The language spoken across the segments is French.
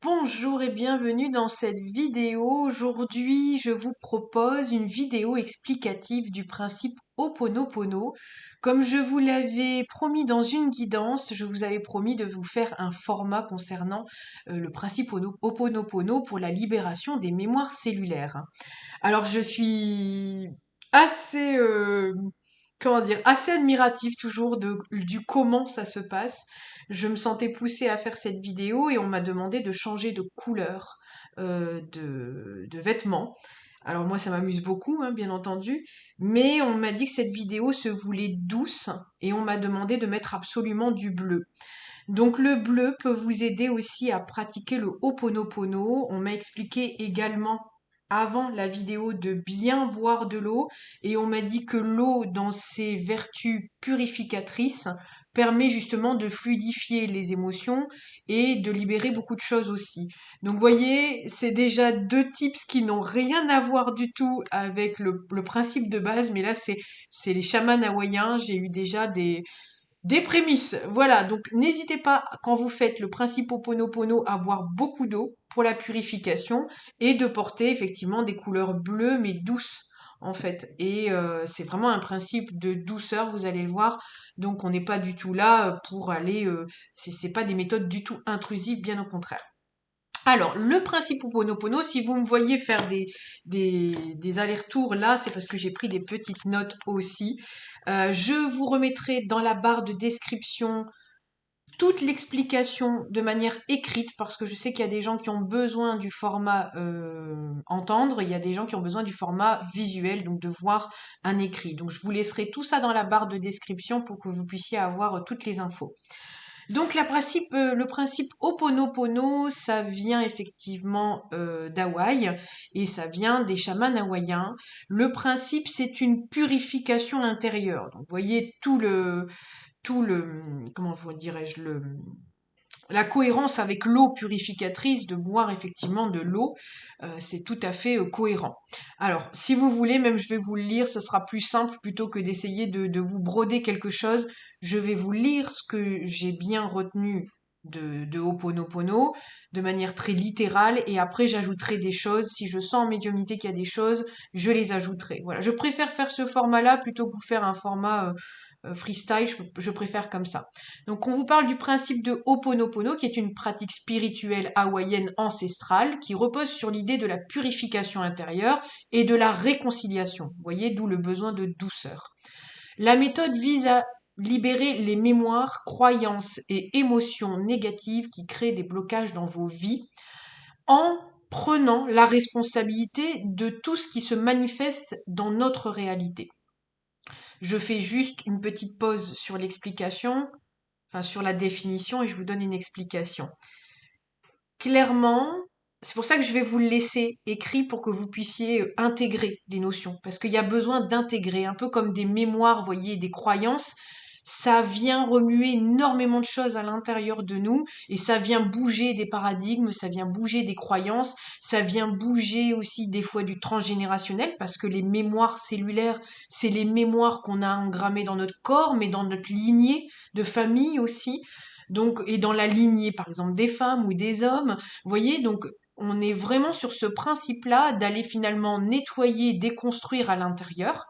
Bonjour et bienvenue dans cette vidéo. Aujourd'hui, je vous propose une vidéo explicative du principe Ho'oponopono. Comme je vous l'avais promis dans une guidance, je vous avais promis de vous faire un format concernant le principe Ho'oponopono pour la libération des mémoires cellulaires. Alors, je suis assez, comment dire, assez admirative toujours du comment ça se passe. Je me sentais poussée à faire cette vidéo et on m'a demandé de changer de couleur de vêtements. Alors moi, ça m'amuse beaucoup, hein, bien entendu, mais on m'a dit que cette vidéo se voulait douce et on m'a demandé de mettre absolument du bleu. Donc le bleu peut vous aider aussi à pratiquer le Ho'oponopono. On m'a expliqué également avant la vidéo de bien boire de l'eau et on m'a dit que l'eau dans ses vertus purificatrices permet justement de fluidifier les émotions et de libérer beaucoup de choses aussi. Donc vous voyez, c'est déjà deux tips qui n'ont rien à voir du tout avec le principe de base, mais là c'est les chamans hawaïens. J'ai eu déjà des prémices, voilà. Donc n'hésitez pas quand vous faites le principe Ho'oponopono à boire beaucoup d'eau pour la purification et de porter effectivement des couleurs bleues mais douces en fait. Et c'est vraiment un principe de douceur, vous allez le voir. Donc on n'est pas du tout là pour aller, c'est pas des méthodes du tout intrusives, bien au contraire. Alors, le principe Ho'oponopono, si vous me voyez faire des allers-retours là, c'est parce que j'ai pris des petites notes aussi. Je vous remettrai dans la barre de description toute l'explication de manière écrite, parce que je sais qu'il y a des gens qui ont besoin du format entendre, il y a des gens qui ont besoin du format visuel, donc de voir un écrit. Donc je vous laisserai tout ça dans la barre de description pour que vous puissiez avoir toutes les infos. Donc le principe Ho'oponopono, ça vient effectivement d'Hawaï et ça vient des chamans hawaïens. Le principe, c'est une purification intérieure. Donc, vous voyez comment vous dirais-je, la cohérence avec l'eau purificatrice, de boire effectivement de l'eau, c'est tout à fait cohérent. Alors, si vous voulez, même je vais vous le lire, ça sera plus simple plutôt que d'essayer de vous broder quelque chose. Je vais vous lire ce que j'ai bien retenu de Ho'oponopono de manière très littérale et après j'ajouterai des choses. Si je sens en médiumnité qu'il y a des choses, je les ajouterai. Voilà, je préfère faire ce format-là plutôt que vous faire un format freestyle, je préfère comme ça. Donc on vous parle du principe de Ho'oponopono, qui est une pratique spirituelle hawaïenne ancestrale, qui repose sur l'idée de la purification intérieure et de la réconciliation. Vous voyez, d'où le besoin de douceur. La méthode vise à libérer les mémoires, croyances et émotions négatives qui créent des blocages dans vos vies en prenant la responsabilité de tout ce qui se manifeste dans notre réalité. Je fais juste une petite pause sur l'explication, enfin sur la définition, et je vous donne une explication. Clairement, c'est pour ça que je vais vous le laisser écrit pour que vous puissiez intégrer les notions, parce qu'il y a besoin d'intégrer, un peu comme des mémoires, vous voyez, des croyances. Ça vient remuer énormément de choses à l'intérieur de nous et ça vient bouger des paradigmes, ça vient bouger des croyances, ça vient bouger aussi des fois du transgénérationnel parce que les mémoires cellulaires, c'est les mémoires qu'on a engrammées dans notre corps, mais dans notre lignée de famille aussi. Donc, et dans la lignée, par exemple, des femmes ou des hommes. Vous voyez, donc, on est vraiment sur ce principe-là d'aller finalement nettoyer, déconstruire à l'intérieur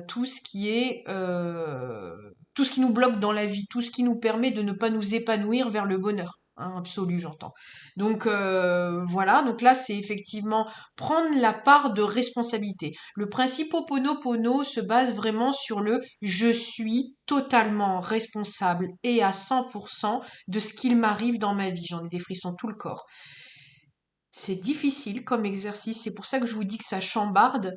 tout ce qui est tout ce qui nous bloque dans la vie, tout ce qui nous permet de ne pas nous épanouir vers le bonheur. Hein, absolu, j'entends. Donc voilà, donc là c'est effectivement prendre la part de responsabilité. Le principe Ho'oponopono se base vraiment sur le je suis totalement responsable et à 100% de ce qu'il m'arrive dans ma vie. J'en ai des frissons tout le corps. C'est difficile comme exercice, c'est pour ça que je vous dis que ça chambarde,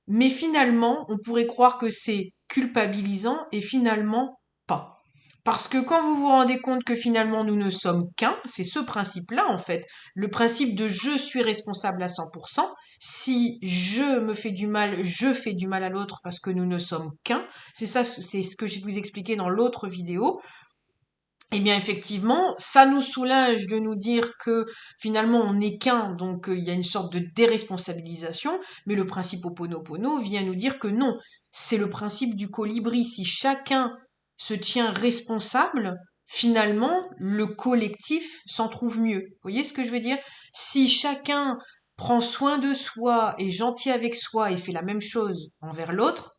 mais finalement, on pourrait croire que c'est culpabilisant et finalement pas. Parce que quand vous vous rendez compte que finalement nous ne sommes qu'un, c'est ce principe-là en fait, le principe de je suis responsable à 100%, si je me fais du mal, je fais du mal à l'autre parce que nous ne sommes qu'un, c'est ça, c'est ce que je vous expliquais dans l'autre vidéo, eh bien effectivement, ça nous soulage de nous dire que finalement on n'est qu'un, donc il y a une sorte de déresponsabilisation, mais le principe Ho'oponopono vient nous dire que non, c'est le principe du colibri. Si chacun se tient responsable, finalement, le collectif s'en trouve mieux. Vous voyez ce que je veux dire? Si chacun prend soin de soi, est gentil avec soi et fait la même chose envers l'autre,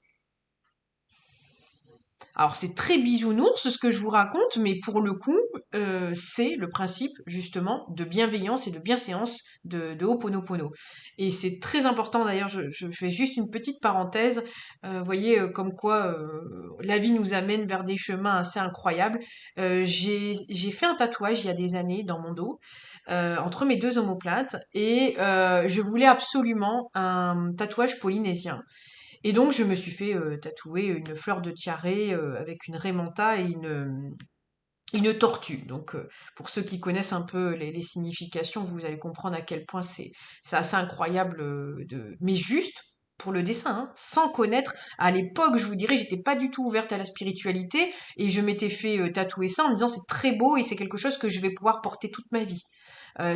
alors c'est très bisounours ce que je vous raconte, mais pour le coup, c'est le principe justement de bienveillance et de bienséance de Ho'oponopono. Et c'est très important d'ailleurs, je fais juste une petite parenthèse, vous voyez comme quoi la vie nous amène vers des chemins assez incroyables. J'ai fait un tatouage il y a des années dans mon dos, entre mes deux omoplates, et je voulais absolument un tatouage polynésien. Et donc, je me suis fait tatouer une fleur de tiare avec une raimanta et une tortue. Donc, pour ceux qui connaissent un peu les significations, vous allez comprendre à quel point c'est assez incroyable, mais juste pour le dessin, hein, sans connaître. À l'époque, je vous dirais, j'étais pas du tout ouverte à la spiritualité et je m'étais fait tatouer ça en me disant c'est très beau et c'est quelque chose que je vais pouvoir porter toute ma vie.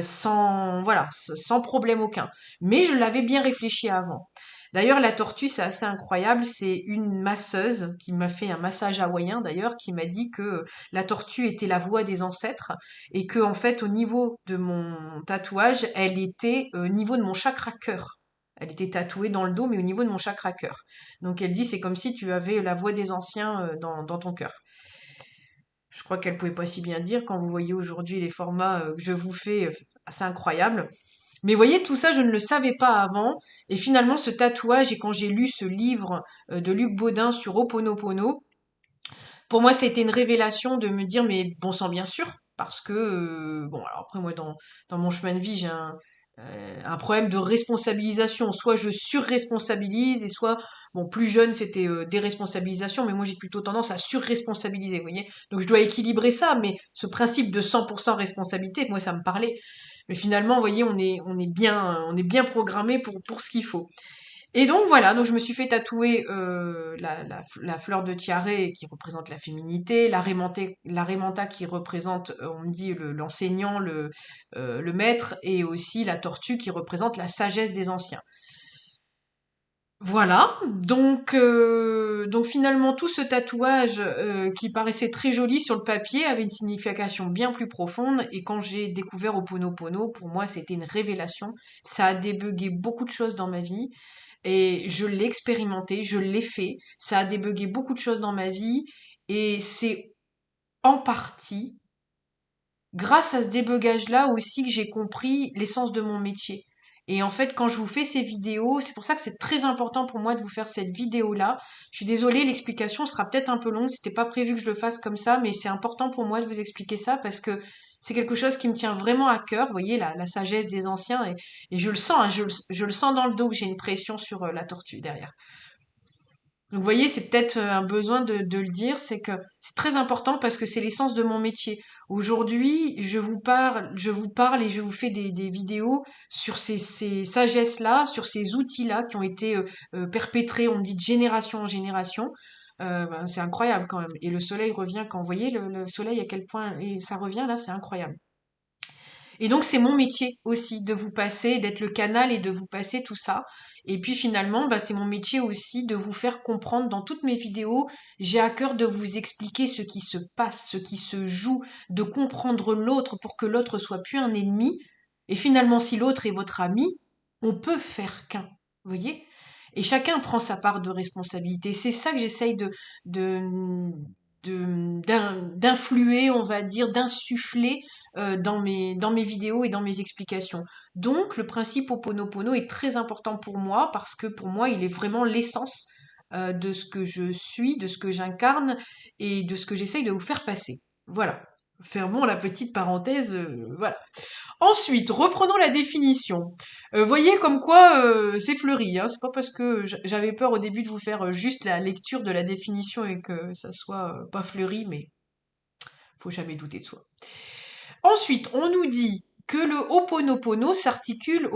Sans voilà, sans problème aucun. Mais je l'avais bien réfléchi avant. D'ailleurs, la tortue, c'est assez incroyable. C'est une masseuse qui m'a fait un massage hawaïen, d'ailleurs, qui m'a dit que la tortue était la voix des ancêtres et que, en fait, au niveau de mon tatouage, elle était au niveau de mon chakra cœur. Elle était tatouée dans le dos, mais au niveau de mon chakra cœur. Donc, elle dit, c'est comme si tu avais la voix des anciens dans ton cœur. Je crois qu'elle pouvait pas si bien dire quand vous voyez aujourd'hui les formats que je vous fais, c'est assez incroyable. Mais voyez, tout ça, je ne le savais pas avant. Et finalement, ce tatouage, et quand j'ai lu ce livre de Luc Baudin sur Ho'oponopono, pour moi, ça a été une révélation de me dire, mais bon sang, bien sûr, parce que, bon, alors après, moi, dans mon chemin de vie, j'ai un problème de responsabilisation. Soit je surresponsabilise, et soit, bon, plus jeune, c'était déresponsabilisation, mais moi, j'ai plutôt tendance à surresponsabiliser, vous voyez. Donc, je dois équilibrer ça, mais ce principe de 100% responsabilité, moi, ça me parlait. Mais finalement, vous voyez, on est bien programmé pour ce qu'il faut. Et donc voilà, donc je me suis fait tatouer la fleur de tiare qui représente la féminité, la raimanta qui représente, on me dit, l'enseignant, le maître, et aussi la tortue qui représente la sagesse des anciens. Voilà, donc finalement tout ce tatouage qui paraissait très joli sur le papier avait une signification bien plus profonde, et quand j'ai découvert Ho'oponopono, pour moi c'était une révélation. Ça a débugué beaucoup de choses dans ma vie. Et je l'ai expérimenté, je l'ai fait. Ça a débugué beaucoup de choses dans ma vie. Et c'est en partie grâce à ce débugage-là aussi que j'ai compris l'essence de mon métier. Et en fait, quand je vous fais ces vidéos, c'est pour ça que c'est très important pour moi de vous faire cette vidéo-là. Je suis désolée, l'explication sera peut-être un peu longue, c'était pas prévu que je le fasse comme ça, mais c'est important pour moi de vous expliquer ça parce que c'est quelque chose qui me tient vraiment à cœur. Vous voyez, la sagesse des anciens, et je le sens, hein, je le sens dans le dos que j'ai une pression sur la tortue derrière. Donc vous voyez, c'est peut-être un besoin de le dire, c'est que c'est très important parce que c'est l'essence de mon métier. Aujourd'hui, je vous parle et je vous fais des vidéos sur ces sagesses-là, sur ces outils-là qui ont été perpétrés, on dit de génération en génération. Ben, c'est incroyable quand même. Et le soleil revient quand vous voyez le soleil à quel point et ça revient là, c'est incroyable. Et donc c'est mon métier aussi de vous passer, d'être le canal et de vous passer tout ça. Et puis finalement, bah, c'est mon métier aussi de vous faire comprendre dans toutes mes vidéos. J'ai à cœur de vous expliquer ce qui se passe, ce qui se joue, de comprendre l'autre pour que l'autre soit plus un ennemi. Et finalement, si l'autre est votre ami, on peut faire qu'un. Vous voyez? Et chacun prend sa part de responsabilité. C'est ça que j'essaye de, d'influer, on va dire, d'insuffler dans mes vidéos et dans mes explications. Donc, le principe Ho'oponopono est très important pour moi parce que pour moi, il est vraiment l'essence de ce que je suis, de ce que j'incarne et de ce que j'essaye de vous faire passer. Voilà. Fermons la petite parenthèse. Voilà. Ensuite, reprenons la définition. Voyez comme quoi c'est fleuri, hein. C'est pas parce que j'avais peur au début de vous faire juste la lecture de la définition et que ça soit pas fleuri, mais faut jamais douter de soi. Ensuite, on nous dit que le Ho'oponopono s'articule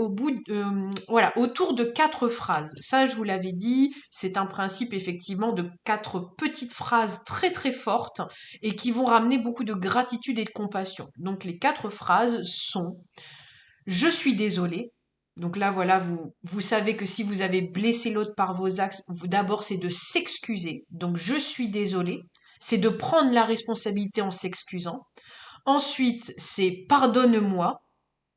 voilà, autour de 4 phrases. Ça, je vous l'avais dit, c'est un principe effectivement de 4 petites phrases très très fortes et qui vont ramener beaucoup de gratitude et de compassion. Donc les 4 phrases sont: je suis désolé. Donc là, voilà, vous savez que si vous avez blessé l'autre par vos actes, d'abord c'est de s'excuser. Donc je suis désolé. c'est de prendre la responsabilité en s'excusant. Ensuite, c'est pardonne-moi.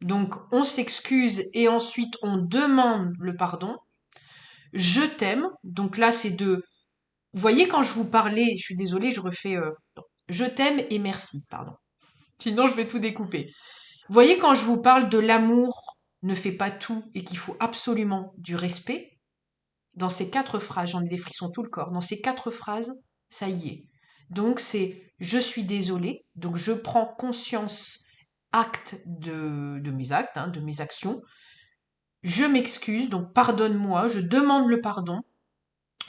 Donc, on s'excuse et ensuite on demande le pardon. Je t'aime. Donc là, c'est de... Vous voyez, quand je vous parlais, je suis désolée, je refais... je t'aime et merci, pardon. Sinon, je vais tout découper. Vous voyez, quand je vous parle de l'amour ne fait pas tout et qu'il faut absolument du respect, dans ces 4 phrases, j'en ai des frissons tout le corps, dans ces 4 phrases, ça y est. Donc c'est je suis désolée, donc je prends conscience, acte de mes actes, hein, de mes actions, je m'excuse, donc pardonne-moi, je demande le pardon,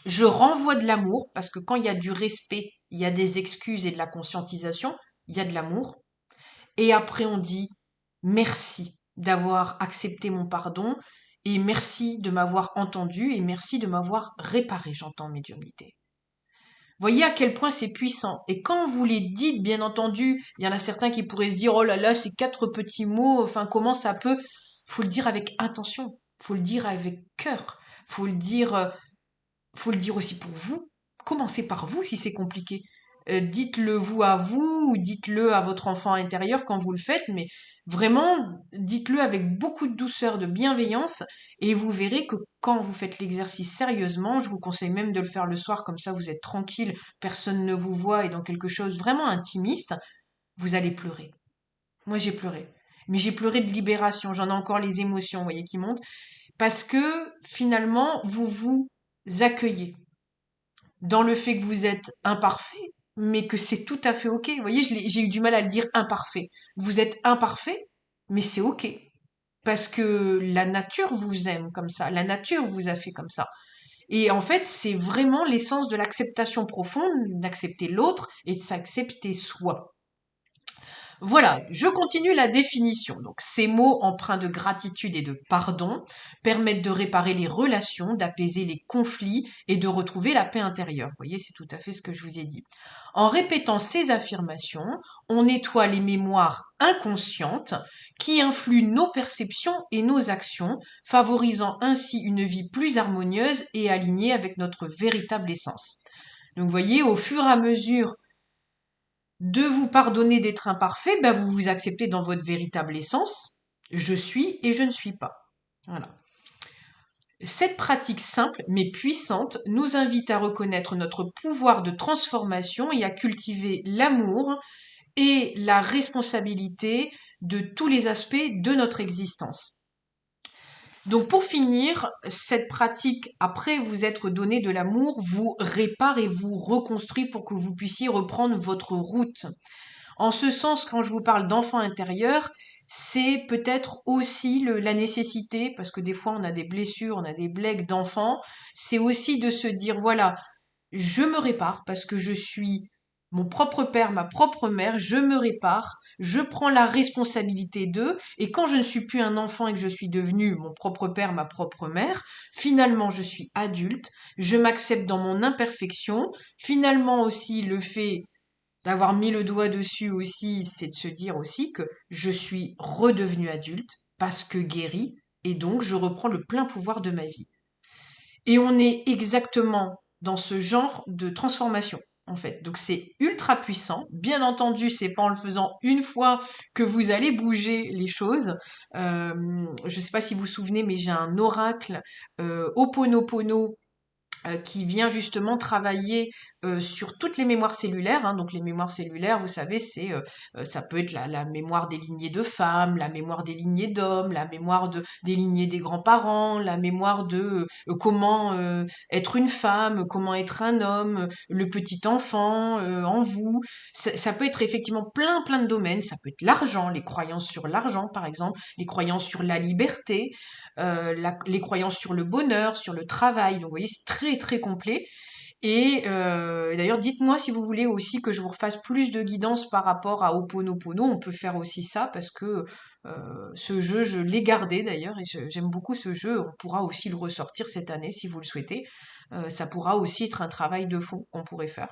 je renvoie de l'amour, parce que quand il y a du respect, il y a des excuses et de la conscientisation, il y a de l'amour, et après on dit merci d'avoir accepté mon pardon, et merci de m'avoir entendu, et merci de m'avoir réparé, j'entends médiumnité. Voyez à quel point c'est puissant. Et quand vous les dites, bien entendu, il y en a certains qui pourraient se dire, oh là là, ces 4 petits mots, enfin, comment ça peut? Faut le dire avec intention. Faut le dire avec cœur. Faut le dire aussi pour vous. Commencez par vous si c'est compliqué. Dites-le vous à vous, ou dites-le à votre enfant intérieur quand vous le faites, mais vraiment, dites-le avec beaucoup de douceur, de bienveillance, et vous verrez que quand vous faites l'exercice sérieusement, je vous conseille même de le faire le soir, comme ça vous êtes tranquille, personne ne vous voit, et dans quelque chose vraiment intimiste, vous allez pleurer. Moi j'ai pleuré. Mais j'ai pleuré de libération, j'en ai encore les émotions, vous voyez, qui montent, parce que finalement, vous vous accueillez dans le fait que vous êtes imparfait, mais que c'est tout à fait ok. Vous voyez, j'ai eu du mal à le dire imparfait. Vous êtes imparfait, mais c'est ok. Parce que la nature vous aime comme ça, la nature vous a fait comme ça. Et en fait, c'est vraiment l'essence de l'acceptation profonde, d'accepter l'autre et de s'accepter soi. Voilà, je continue la définition. Donc, ces mots empreints de gratitude et de pardon permettent de réparer les relations, d'apaiser les conflits et de retrouver la paix intérieure. Vous voyez, c'est tout à fait ce que je vous ai dit. En répétant ces affirmations, on nettoie les mémoires inconscientes qui influent nos perceptions et nos actions, favorisant ainsi une vie plus harmonieuse et alignée avec notre véritable essence. Donc, vous voyez, au fur et à mesure de vous pardonner d'être imparfait, ben vous vous acceptez dans votre véritable essence. Je suis et je ne suis pas. Voilà. Cette pratique simple mais puissante nous invite à reconnaître notre pouvoir de transformation et à cultiver l'amour et la responsabilité de tous les aspects de notre existence. Donc pour finir, cette pratique, après vous être donné de l'amour, vous répare et vous reconstruit pour que vous puissiez reprendre votre route. En ce sens, quand je vous parle d'enfant intérieur, c'est peut-être aussi la nécessité, parce que des fois on a des blessures, on a des blèques d'enfants, c'est aussi de se dire, voilà, je me répare parce que je suis mon propre père, ma propre mère, je me répare, je prends la responsabilité d'eux, et quand je ne suis plus un enfant et que je suis devenu mon propre père, ma propre mère, finalement je suis adulte, je m'accepte dans mon imperfection, finalement aussi le fait d'avoir mis le doigt dessus aussi, c'est de se dire aussi que je suis redevenu adulte parce que guéri et donc je reprends le plein pouvoir de ma vie. Et on est exactement dans ce genre de transformation en fait. Donc c'est ultra puissant. Bien entendu, c'est pas en le faisant une fois que vous allez bouger les choses. Je sais pas si vous vous souvenez, mais j'ai un oracle Ho'oponopono qui vient justement travailler sur toutes les mémoires cellulaires. Hein. Donc les mémoires cellulaires, vous savez, ça peut être la mémoire des lignées de femmes, la mémoire des lignées d'hommes, la mémoire des lignées des grands-parents, la mémoire de comment être une femme, comment être un homme, le petit enfant en vous. Ça peut être effectivement plein de domaines. Ça peut être l'argent, les croyances sur l'argent, par exemple, les croyances sur la liberté, les croyances sur le bonheur, sur le travail. Donc vous voyez, c'est très complet. Et d'ailleurs, dites-moi si vous voulez aussi que je vous refasse plus de guidance par rapport à Ho'oponopono. On peut faire aussi ça parce que ce jeu, je l'ai gardé d'ailleurs et j'aime beaucoup ce jeu. On pourra aussi le ressortir cette année si vous le souhaitez. Ça pourra aussi être un travail de fond qu'on pourrait faire.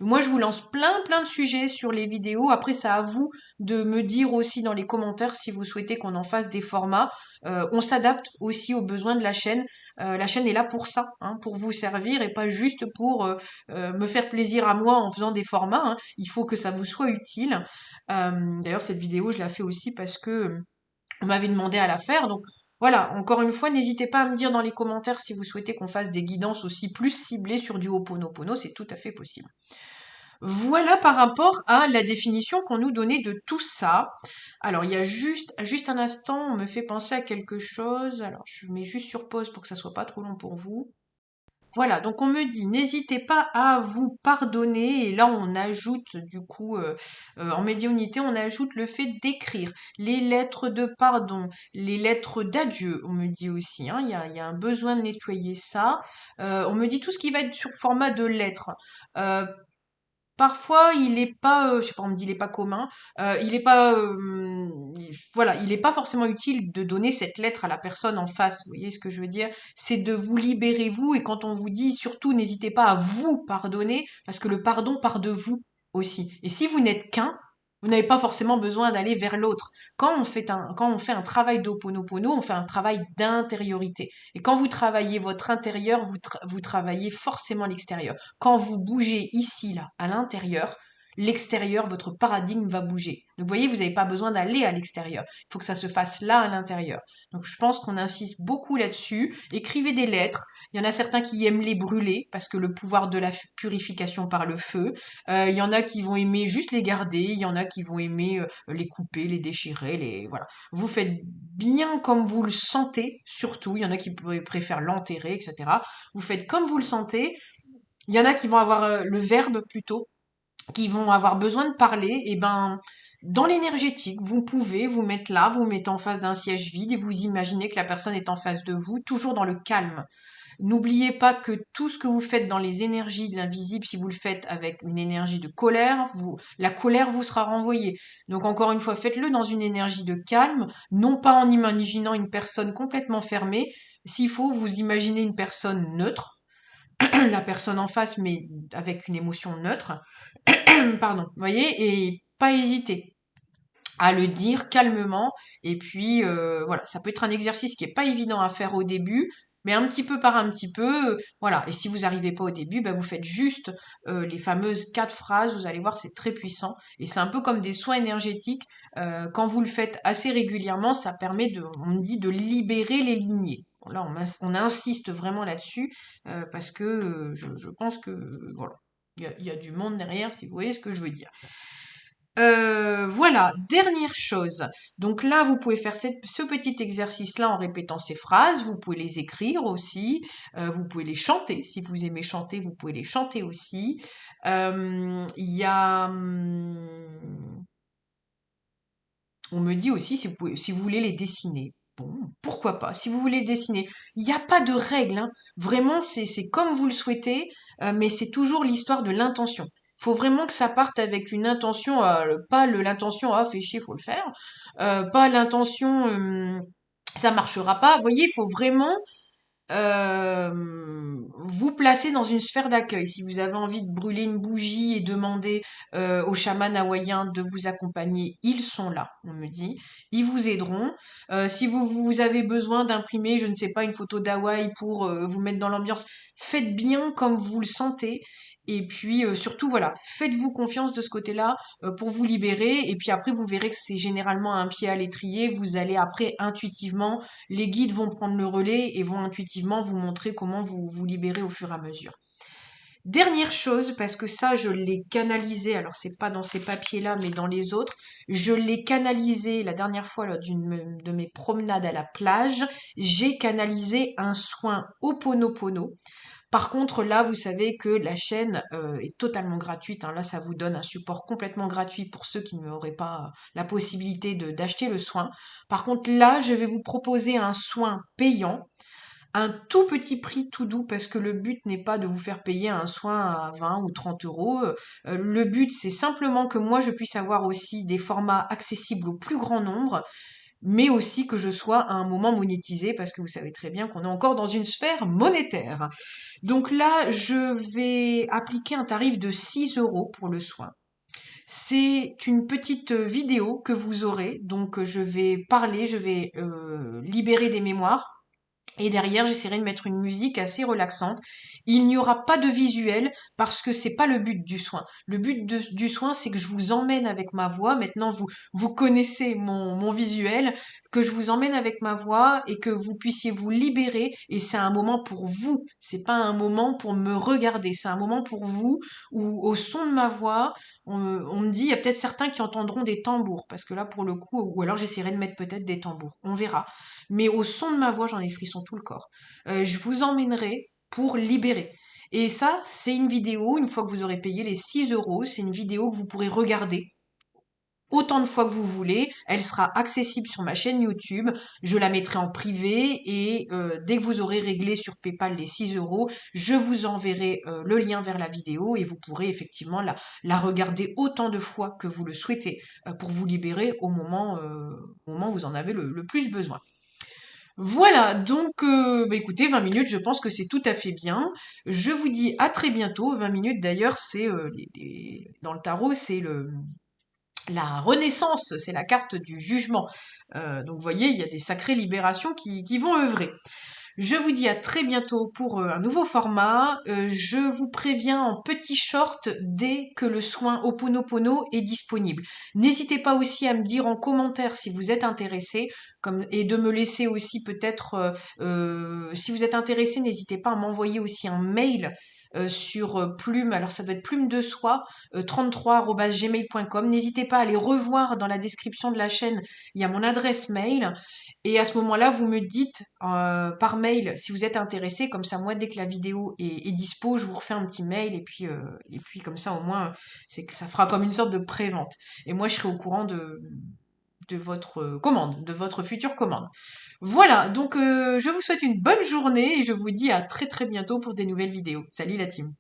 Moi, je vous lance plein de sujets sur les vidéos. Après, c'est à vous de me dire aussi dans les commentaires si vous souhaitez qu'on en fasse des formats. On s'adapte aussi aux besoins de la chaîne. La chaîne est là pour ça, hein, pour vous servir et pas juste pour me faire plaisir à moi en faisant des formats, hein. Il faut que ça vous soit utile. D'ailleurs, cette vidéo, je la fais aussi parce que on m'avait demandé à la faire. Donc voilà, encore une fois, n'hésitez pas à me dire dans les commentaires si vous souhaitez qu'on fasse des guidances aussi plus ciblées sur du Ho'oponopono, c'est tout à fait possible. Voilà par rapport à la définition qu'on nous donnait de tout ça. Alors, il y a juste un instant, on me fait penser à quelque chose. Alors, je mets juste sur pause pour que ça soit pas trop long pour vous. Voilà, donc on me dit, n'hésitez pas à vous pardonner, et là on ajoute du coup, en médiumnité, on ajoute le fait d'écrire les lettres de pardon, les lettres d'adieu, on me dit aussi, hein, il y a un besoin de nettoyer ça. On me dit tout ce qui va être sur format de lettres. Euh, Parfois, il est pas, je sais pas, on me dit il est pas commun, il est pas, voilà, il est pas forcément utile de donner cette lettre à la personne en face. Vous voyez ce que je veux dire? C'est de vous libérer vous, et quand on vous dit surtout n'hésitez pas à vous pardonner, parce que le pardon part de vous aussi. Et si vous n'êtes qu'un, vous n'avez pas forcément besoin d'aller vers l'autre. Quand on fait un travail d'Ho'oponopono, on fait un travail d'intériorité. Et quand vous travaillez votre intérieur, vous travaillez forcément l'extérieur. Quand vous bougez ici, là, à l'intérieur, l'extérieur, votre paradigme va bouger. Donc vous voyez, vous n'avez pas besoin d'aller à l'extérieur. Il faut que ça se fasse là, à l'intérieur. Donc je pense qu'on insiste beaucoup là-dessus. Écrivez des lettres. Il y en a certains qui aiment les brûler, parce que le pouvoir de la purification par le feu. Il y en a qui vont aimer juste les garder. Il y en a qui vont aimer les couper, les déchirer, voilà. Vous faites bien comme vous le sentez, surtout. Il y en a qui préfèrent l'enterrer, etc. Vous faites comme vous le sentez. Il y en a qui vont avoir le verbe plutôt, qui vont avoir besoin de parler. Et ben, dans l'énergétique, vous pouvez vous mettre là, vous mettre en face d'un siège vide et vous imaginez que la personne est en face de vous, toujours dans le calme. N'oubliez pas que tout ce que vous faites dans les énergies de l'invisible, si vous le faites avec une énergie de colère, la colère vous sera renvoyée. Donc encore une fois, faites-le dans une énergie de calme, non pas en imaginant une personne complètement fermée. S'il faut, vous imaginez une personne neutre, la personne en face, mais avec une émotion neutre. Pardon, vous voyez, et pas hésiter à le dire calmement. Et puis voilà, ça peut être un exercice qui est pas évident à faire au début, mais un petit peu par un petit peu, voilà. Et si vous n'arrivez pas au début, bah, vous faites juste les fameuses 4 phrases. Vous allez voir, c'est très puissant. Et c'est un peu comme des soins énergétiques. Quand vous le faites assez régulièrement, ça permet on me dit, de libérer les lignées. Bon, là, on insiste vraiment là-dessus parce que je pense que voilà, il y a du monde derrière, si vous voyez ce que je veux dire. Voilà, dernière chose. Donc là, vous pouvez faire ce petit exercice-là en répétant ces phrases. Vous pouvez les écrire aussi. Vous pouvez les chanter. Si vous aimez chanter, vous pouvez les chanter aussi. Il y a... On me dit aussi si vous voulez les dessiner. Bon, pourquoi pas. Si vous voulez dessiner, il n'y a pas de règle, hein. Vraiment, c'est comme vous le souhaitez, mais c'est toujours l'histoire de l'intention. Faut vraiment que ça parte avec une intention, pas l'intention, ah, fait chier, faut le faire. Pas l'intention, ça marchera pas. Vous voyez, il faut vraiment vous placer dans une sphère d'accueil. Si vous avez envie de brûler une bougie et demander aux chamans hawaïens de vous accompagner, ils sont là, on me dit. Ils vous aideront. Si vous avez besoin d'imprimer, je ne sais pas, une photo d'Hawaï pour vous mettre dans l'ambiance, faites bien comme vous le sentez. Et puis surtout, voilà, faites-vous confiance de ce côté-là pour vous libérer. Et puis après, vous verrez que c'est généralement un pied à l'étrier. Vous allez après intuitivement, les guides vont prendre le relais et vont intuitivement vous montrer comment vous libérer au fur et à mesure. Dernière chose, parce que ça, je l'ai canalisé, alors c'est pas dans ces papiers-là, mais dans les autres, je l'ai canalisé la dernière fois lors d'une de mes promenades à la plage, j'ai canalisé un soin Ho'oponopono. Par contre, là, vous savez que la chaîne est totalement gratuite, hein. Là, ça vous donne un support complètement gratuit pour ceux qui n'auraient pas la possibilité d'acheter le soin. Par contre, là, je vais vous proposer un soin payant, un tout petit prix tout doux, parce que le but n'est pas de vous faire payer un soin à 20 ou 30 euros. Le but, c'est simplement que moi, je puisse avoir aussi des formats accessibles au plus grand nombre. mais aussi que je sois à un moment monétisé, parce que vous savez très bien qu'on est encore dans une sphère monétaire. Donc là, je vais appliquer un tarif de 6 euros pour le soin. C'est une petite vidéo que vous aurez, donc je vais parler, je vais libérer des mémoires. Et derrière, j'essaierai de mettre une musique assez relaxante. Il n'y aura pas de visuel parce que c'est pas le but du soin. Le but du soin, c'est que je vous emmène avec ma voix. Maintenant, vous connaissez mon visuel, que je vous emmène avec ma voix et que vous puissiez vous libérer. Et c'est un moment pour vous. C'est pas un moment pour me regarder. C'est un moment pour vous où, au son de ma voix, on me dit, il y a peut-être certains qui entendront des tambours. Parce que là, pour le coup, ou alors j'essaierai de mettre peut-être des tambours. On verra. Mais au son de ma voix, j'en ai frissons tout le corps. Je vous emmènerai pour libérer. Et ça, c'est une vidéo, une fois que vous aurez payé les 6 euros, c'est une vidéo que vous pourrez regarder autant de fois que vous voulez. Elle sera accessible sur ma chaîne YouTube. Je la mettrai en privé et dès que vous aurez réglé sur PayPal les 6 euros, je vous enverrai le lien vers la vidéo et vous pourrez effectivement la regarder autant de fois que vous le souhaitez pour vous libérer au moment où vous en avez le plus besoin. Voilà, donc bah écoutez, 20 minutes, je pense que c'est tout à fait bien. Je vous dis à très bientôt. 20 minutes d'ailleurs, c'est dans le tarot, c'est la renaissance, c'est la carte du jugement. Donc vous voyez, il y a des sacrées libérations qui vont œuvrer. Je vous dis à très bientôt pour un nouveau format. Je vous préviens en petit short dès que le soin Ho'oponopono est disponible. N'hésitez pas aussi à me dire en commentaire si vous êtes intéressé, et de me laisser aussi peut-être, si vous êtes intéressé, n'hésitez pas à m'envoyer aussi un mail sur Plume, alors ça doit être plume de soie 33@gmail.com. N'hésitez pas à aller revoir dans la description de la chaîne, il y a mon adresse mail. Et à ce moment-là, vous me dites par mail si vous êtes intéressé. Comme ça, moi, dès que la vidéo est dispo, je vous refais un petit mail. Et puis comme ça, au moins, c'est que ça fera comme une sorte de pré-vente. Et moi, je serai au courant de votre commande, de votre future commande. Voilà, donc je vous souhaite une bonne journée et je vous dis à très très bientôt pour des nouvelles vidéos. Salut la team!